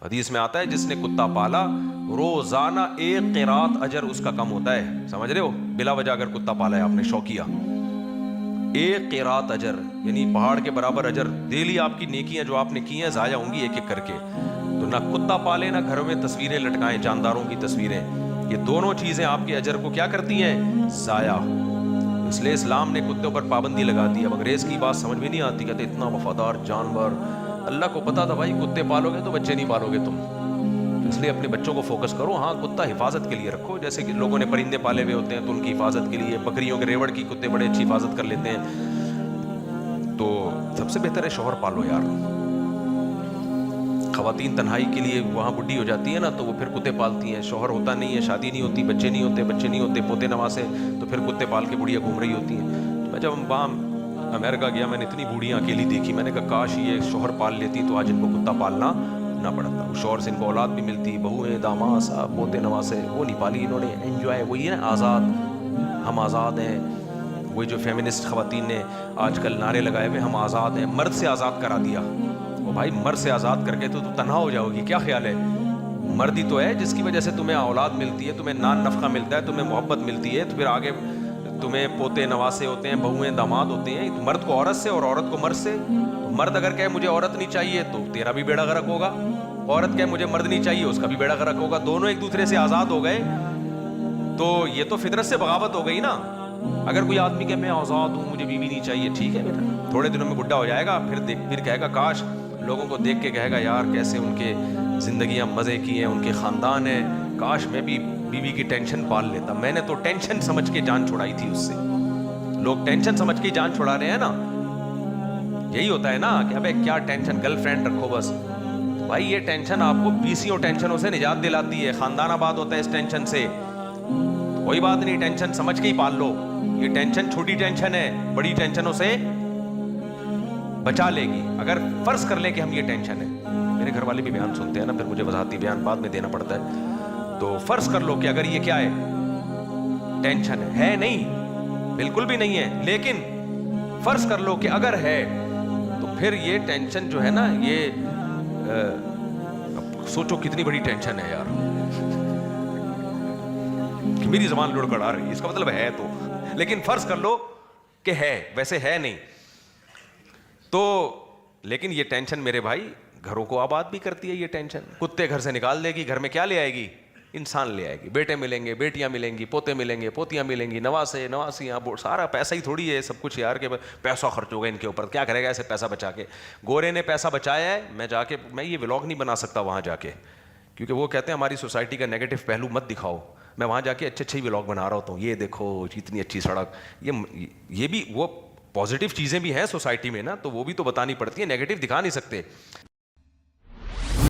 حدیث میں آتا ہے جس نے کتا پالا روزانہ 1 قرات اجر اس کا کم ہوتا ہے. سمجھ رہے ہو؟ بلا وجہ اگر کتا پالا ہے آپ نے شوقیہ, 1 قرات اجر یعنی پہاڑ کے برابر اجر. ڈیلی آپ کی نیکیاں جو آپ نے کی ہیں ضائع ہوں گی ایک ایک کر کے. تو نہ کتا پالے نہ گھروں میں تصویریں لٹکائیں, جانداروں کی تصویریں. یہ دونوں چیزیں آپ کے اجر کو کیا کرتی ہیں؟ ضائع. اس لیے اسلام نے کتوں پر پابندی لگا دی. اب انگریز کی بات سمجھ میں نہیں آتی, کہتے اتنا وفادار جانور. اللہ کو پتا تھا بھائی کتے پالو گے تو بچے نہیں پالو گے تم, اس لیے اپنے بچوں کو فوکس کرو. ہاں کتا حفاظت کے لیے رکھو, جیسے کہ لوگوں نے پرندے پالے ہوئے ہوتے ہیں تو ان کی حفاظت کے لیے. بکریوں کے ریوڑ کی کتے بڑے اچھی حفاظت کر لیتے ہیں. تو سب سے بہتر ہے شوہر پالو یار. خواتین تنہائی کے لیے وہاں بڈھی ہو جاتی ہے نا تو وہ پھر کتے پالتی ہیں. شوہر ہوتا نہیں ہے, شادی نہیں ہوتی, بچے نہیں ہوتے, پوتے نواسے, تو پھر کتے پال کے بڑھیا گھوم رہی ہوتی ہیں. تو میں جب وہاں امریکہ گیا میں نے اتنی بوڑھیاں اکیلی دیکھی. میں نے کہا کاش یہ شوہر پال لیتی تو آج ان کو کتا پالنا نہ پڑتا. اس شوہر سے ان کو اولاد بھی ملتی, بہویں, داماد صاحب, پوتے نواسے. وہ نہیں پالی انہوں نے. انجوائے وہی ہے نا, آزاد, ہم آزاد ہیں. وہی جو فیمنسٹ خواتین نے آج کل نعرے لگائے ہوئے ہم آزاد ہیں, مرد سے آزاد کرا دیا. وہ بھائی مرد سے آزاد کر کے تو تنہا ہو جاؤ گی, کیا خیال ہے؟ مرد ہی تو ہے جس کی وجہ سے تمہیں اولاد ملتی ہے, تمہیں نان نفقہ ملتا ہے, تمہیں محبت ملتی ہے, تو پھر آگے تمہیں پوتے نواسے ہوتے ہیں, بہویں داماد ہوتے ہیں. مرد کو عورت سے اور عورت کو مرد سے. مرد اگر کہے مجھے عورت نہیں چاہیے تو تیرا بھی بیڑا غرق ہوگا, عورت کہے مجھے مرد نہیں چاہیے اس کا بھی بیڑا غرق ہوگا. دونوں ایک دوسرے سے آزاد ہو گئے تو یہ تو فطرت سے بغاوت ہو گئی نا. اگر کوئی آدمی کہ میں آزاد ہوں مجھے بیوی نہیں چاہیے, ٹھیک ہے بیٹا, تھوڑے دنوں میں بڈھا ہو جائے گا, پھر کہے گا کاش لوگوں کو دیکھ کے کہے گا یار کیسے ان کے زندگیاں مزے کی ہیں, ان کے خاندان ہیں, کاش میں بھی بیوی کی ٹینشن پال لیتا. میں نے تو ٹینشن سمجھ کے جان چھڑائی تھی اس سے. لوگ ٹینشن سمجھ کے جان چھڑا رہے ہیں نا, یہی ہوتا ہے نا کہ ابے کیا ٹینشن, گرل فرینڈ رکھو بس. بھائی یہ ٹینشن آپ کو 20 ٹینشنوں سے نجات دلاتی ہے, خاندان آباد ہوتا ہے اس ٹینشن سے. کوئی بات نہیں, ٹینشن سمجھ کے ہی پال لو. یہ ٹینشن چھوٹی ٹینشن ہے, بڑی ٹینشنوں سے بچا لے گی. اگر فرض کر لیں کہ ہم یہ ٹینشن ہے, میرے گھر والے بھی بیان سنتے ہیں نا, پھر مجھے وضاحتی بیان بعد میں دینا پڑتا ہے. تو فرض کر لو کہ اگر یہ کیا ہے, ٹینشن ہے, نہیں بالکل بھی نہیں ہے, لیکن فرض کر لو کہ اگر ہے تو پھر یہ ٹینشن جو ہے نا, یہ سوچو کتنی بڑی ٹینشن ہے یار. کہ میری زبان لڑکڑ آ رہی ہے, اس کا مطلب ہے تو, لیکن فرض کر لو کہ ہے, ویسے ہے نہیں تو. لیکن یہ ٹینشن میرے بھائی گھروں کو آباد بھی کرتی ہے. یہ ٹینشن کتے گھر سے نکال دے گی, گھر میں کیا لے آئے گی؟ انسان لے آئے گی. بیٹے ملیں گے, بیٹیاں ملیں گی, پوتے ملیں گے, پوتیاں ملیں گی, نواسے نواسیاں, سارا پیسہ ہی تھوڑی ہے سب کچھ یار. کہ پیسہ خرچ ہوگا ان کے اوپر, کیا کرے گا ایسے پیسہ بچا کے؟ گورے نے پیسہ بچایا ہے, میں یہ ولاگ نہیں بنا سکتا وہاں جا کے, کیونکہ وہ کہتے ہیں ہماری سوسائٹی کا نیگیٹو پہلو مت دکھاؤ. میں وہاں جا کے اچھے ہی ولاگ بنا رہا ہوتا ہوں, یہ دیکھو اتنی اچھی سڑک. یہ بھی وہ پازیٹیو چیزیں بھی ہیں سوسائٹی میں نا, تو وہ بھی تو بتانی پڑتی ہیں, نیگیٹو دکھا نہیں سکتے.